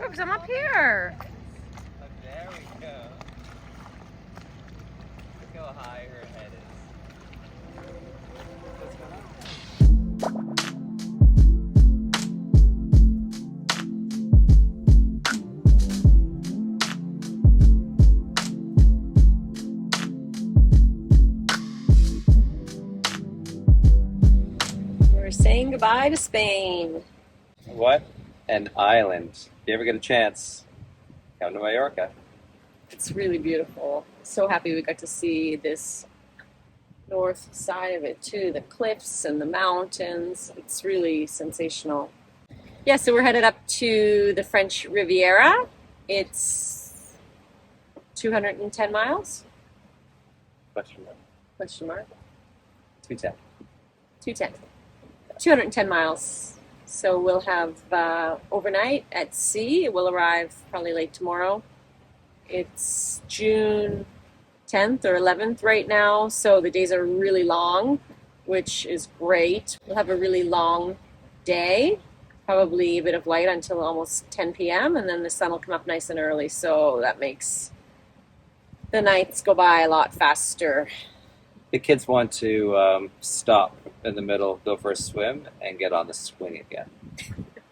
Oops, I'm up here. Oh, there we go. Look how high her head We're saying goodbye to Spain. is. What an island. If you ever get a chance, come to Mallorca. It's really beautiful. So happy we got to see this north side of it too, the cliffs and the mountains. It's really sensational. Yeah, so we're headed up to the French Riviera. It's 210 miles? Question mark. Question mark. 210. 210. 210 miles. So we'll have overnight at sea. It will arrive probably late tomorrow. It's June 10th or 11th right now, so the days are really long, which is great. We'll have a really long day, probably a bit of light until almost 10 p.m., and then the sun will come up nice and early, so that makes the nights go by a lot faster. The kids want to stop in the middle, go for a swim, and get on the swing again.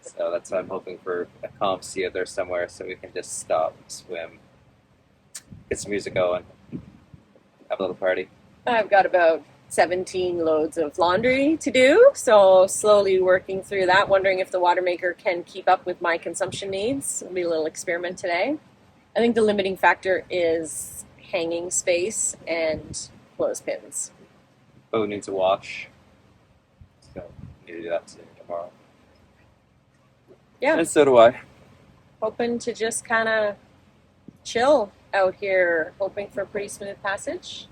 So that's why I'm hoping for a calm sea out there somewhere so we can just stop, swim, get some music going, have a little party. I've got about 17 loads of laundry to do, so slowly working through that, wondering if the water maker can keep up with my consumption needs. It'll be a little experiment today. I think the limiting factor is hanging space and clothespins. Boat needs a wash, so need to do that tomorrow. Yeah, And so do I. hoping to just kind of chill out here, hoping for a pretty smooth passage.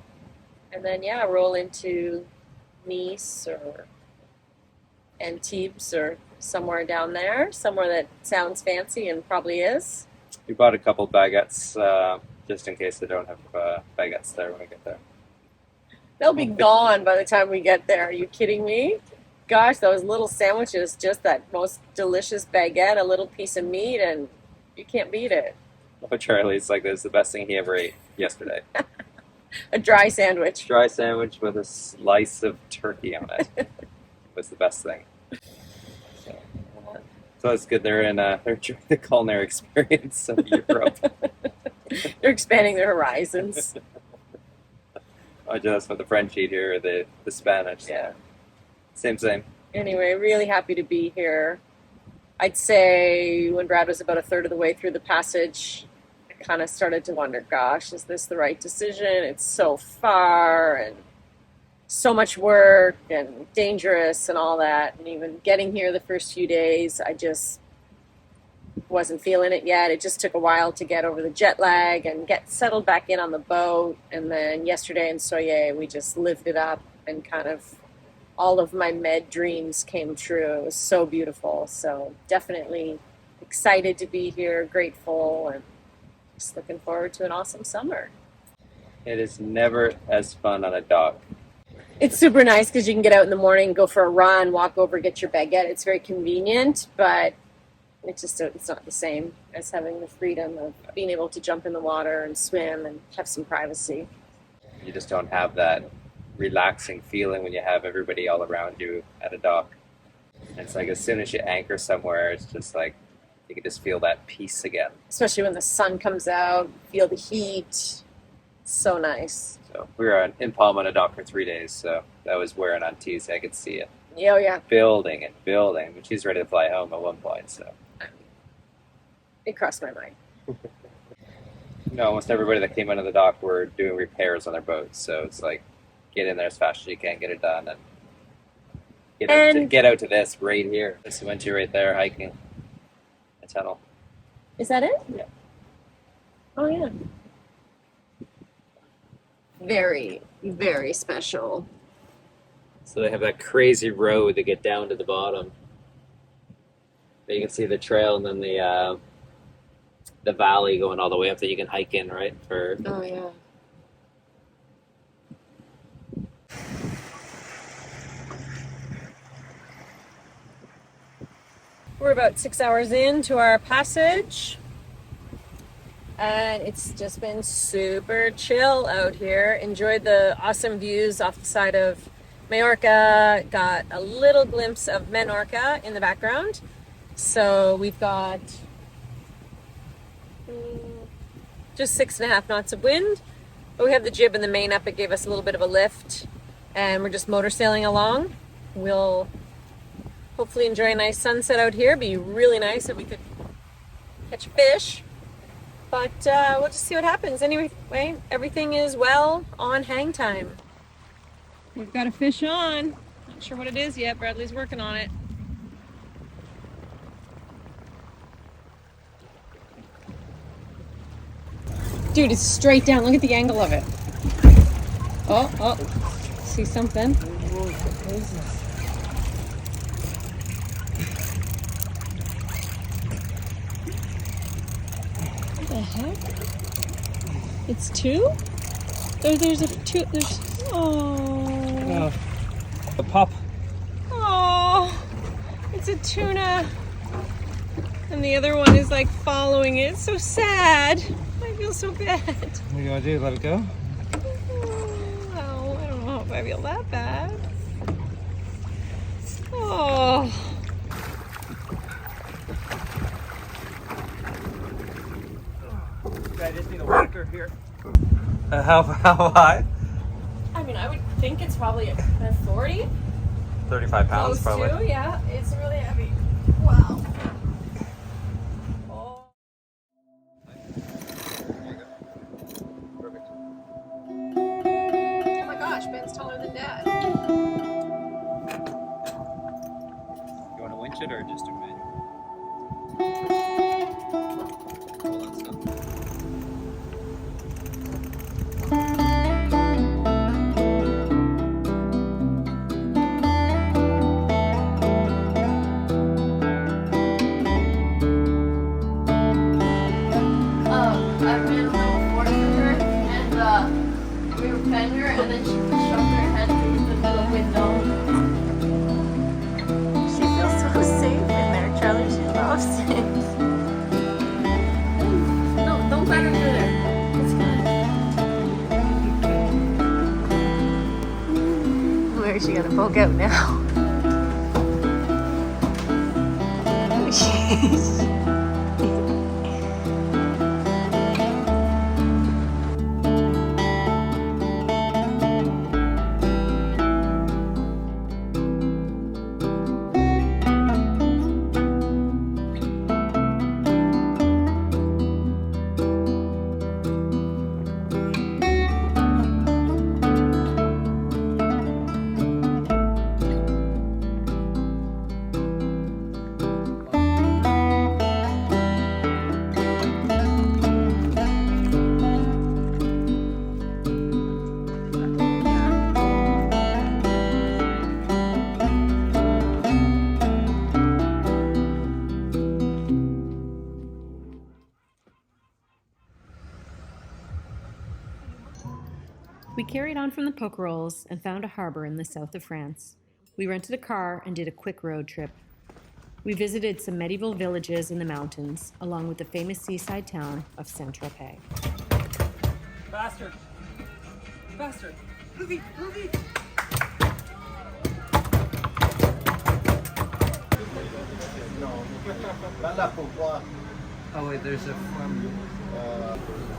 And then, yeah, roll into Nice or Antibes or somewhere down there, somewhere that sounds fancy and probably is. We bought a couple baguettes just in case they don't have baguettes there when we get there. They'll be gone by the time we get there. Are you kidding me? Gosh, those little sandwiches, just that most delicious baguette, a little piece of meat, and you can't beat it. Oh, Charlie's like, this is the best thing he ever ate yesterday. A dry sandwich. Dry sandwich with a slice of turkey on it was the best thing. So it's good they're enjoying the culinary experience of Europe. They're expanding their horizons. I just what the French eat here, or the Spanish. Yeah. Same. Anyway, really happy to be here. I'd say when Brad was about a third of the way through the passage, I kind of started to wonder, gosh, is this the right decision? It's so far and so much work and dangerous and all that. And even getting here the first few days, I just wasn't feeling it yet. It just took a while to get over the jet lag and get settled back in on the boat. And then yesterday in Soye, we just lived it up and kind of all of my med dreams came true. It was so beautiful. So definitely excited to be here, grateful, and just looking forward to an awesome summer. It is never as fun on a dock. It's super nice because you can get out in the morning, go for a run, walk over, get your baguette. It's very convenient, but it's not the same as having the freedom of being able to jump in the water and swim and have some privacy. You just don't have that relaxing feeling when you have everybody all around you at a dock. And it's like as soon as you anchor somewhere, it's just like you can just feel that peace again. Especially when the sun comes out, feel the heat. It's so nice. So we were in Palma on a dock for 3 days, so that was wearing on Tuesday. I could see it Oh yeah, building and building. But she's ready to fly home at one point, so. it crossed my mind. Almost everybody that came into the dock were doing repairs on their boats, so it's like get in there as fast as you can, get it done, and get out to this right here. This went to right there hiking a tunnel. Is that it? Yeah. Oh yeah. Very, very special. So they have that crazy road to get down to the bottom. But you can see the trail and then the valley going all the way up that you can hike in, right? Oh yeah. We're about 6 hours into our passage, and it's just been super chill out here. Enjoyed the awesome views off the side of Majorca. Got a little glimpse of Menorca in the background. So we've got just 6.5 knots of wind, but we have the jib and the main up. It gave us a little bit of a lift, and we're just motor sailing along. We'll hopefully enjoy a nice sunset out here. Be really nice if we could catch a fish. But we'll just see what happens. Anyway, everything is well on Hangtime. We've got a fish on. Not sure what it is yet. Bradley's working on it. Dude, it's straight down. Look at the angle of it. Oh, see something? What is this? What the heck? It's two? There's a two. There's. Oh. A pup. Oh. It's a tuna. And the other one is like following it. It's so sad. I feel so bad. What are you gonna do? Let it go? Oh, I don't know if I feel that bad. Oh. I just need a walker here. How high? I mean, I would think it's probably a 40. 35 pounds, Close probably. to, yeah. It's really heavy. Wow. Oh. Perfect. Oh my gosh, Ben's taller than Dad. You want to winch it or just a manual? Hold on, stop. I ran a little forward with her, and we were petting her, and then she shoved her head through the window. She feels so safe in there, Charlie. She loves it. No, don't back her through there. It's fine. Where is she gonna poke out now? Jeez. We carried on from the Poquerolles and found a harbor in the south of France. We rented a car and did a quick road trip. We visited some medieval villages in the mountains, along with the famous seaside town of Saint-Tropez. Faster! Faster! Movie! Movie! Oh wait, there's a farm.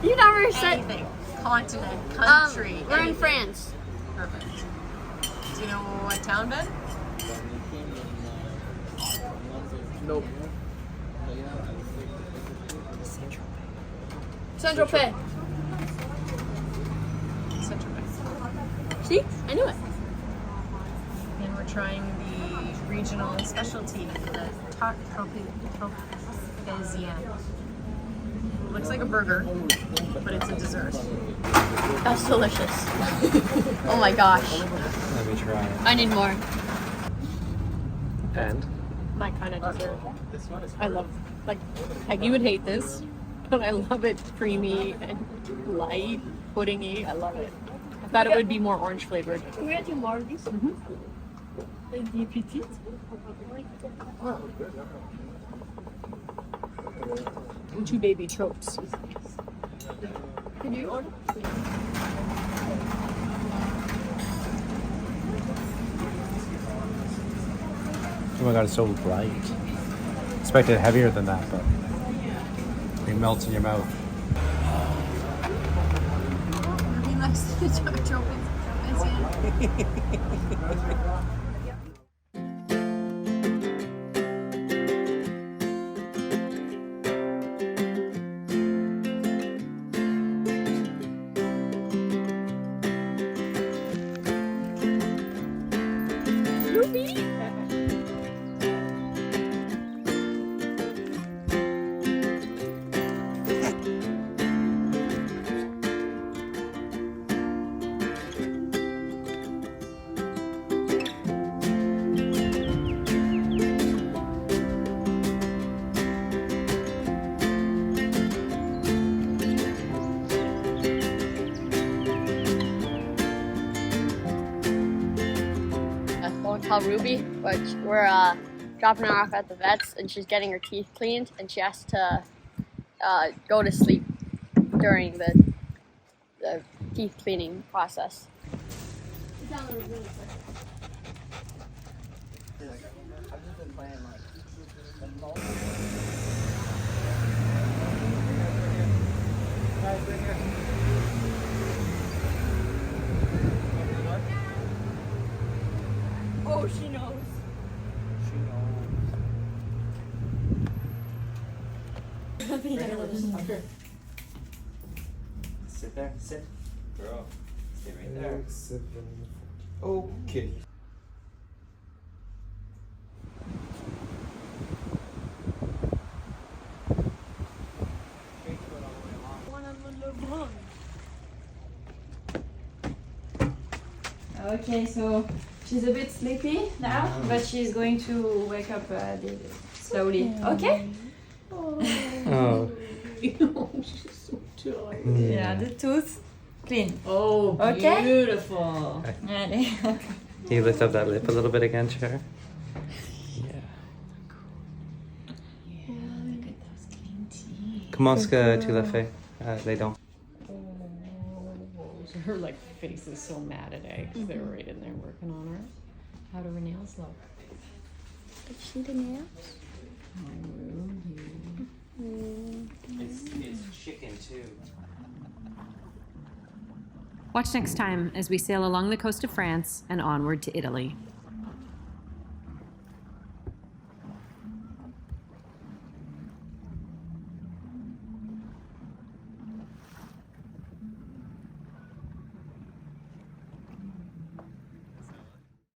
You never said Anything. Continent, country. we're in anything. France. Perfect. Do you know what town, Ben? Nope. Saint-Tropez. Saint-Tropez. See? I knew it. And we're trying the regional specialty, the tarte tropézienne. Looks like a burger, but it's a dessert. That's delicious. Oh my gosh. Let me try it. I need more. And? My kind of dessert. I love, like you would hate this, but I love it creamy and light, puddingy. I love it. I thought it would be more orange flavored. Can we do more of these? The petite. Two baby tropes. Can you order? Oh my god, it's so bright. Expected heavier than that, but it melts in your mouth. He likes to choke his hand. Called Ruby, but we're dropping her off at the vet's, and she's getting her teeth cleaned, and she has to go to sleep during the teeth cleaning process. Oh, she knows. Sit there. Sit. Girl. Stay right there. Okay. Okay, so she's a bit sleepy now, but she's going to wake up slowly. Okay? Oh. She's so tired. Yeah, the tooth clean. Oh, Okay. beautiful. Ready? Can you lift up that lip a little bit again, Cher? Yeah. Look at those clean teeth. Comment est-ce que tu l'as fait, les dents? So her like face is so mad today because they were right in there working on her. How do her nails look? Did she the nails? It's chicken too. Watch next time as we sail along the coast of France and onward to Italy.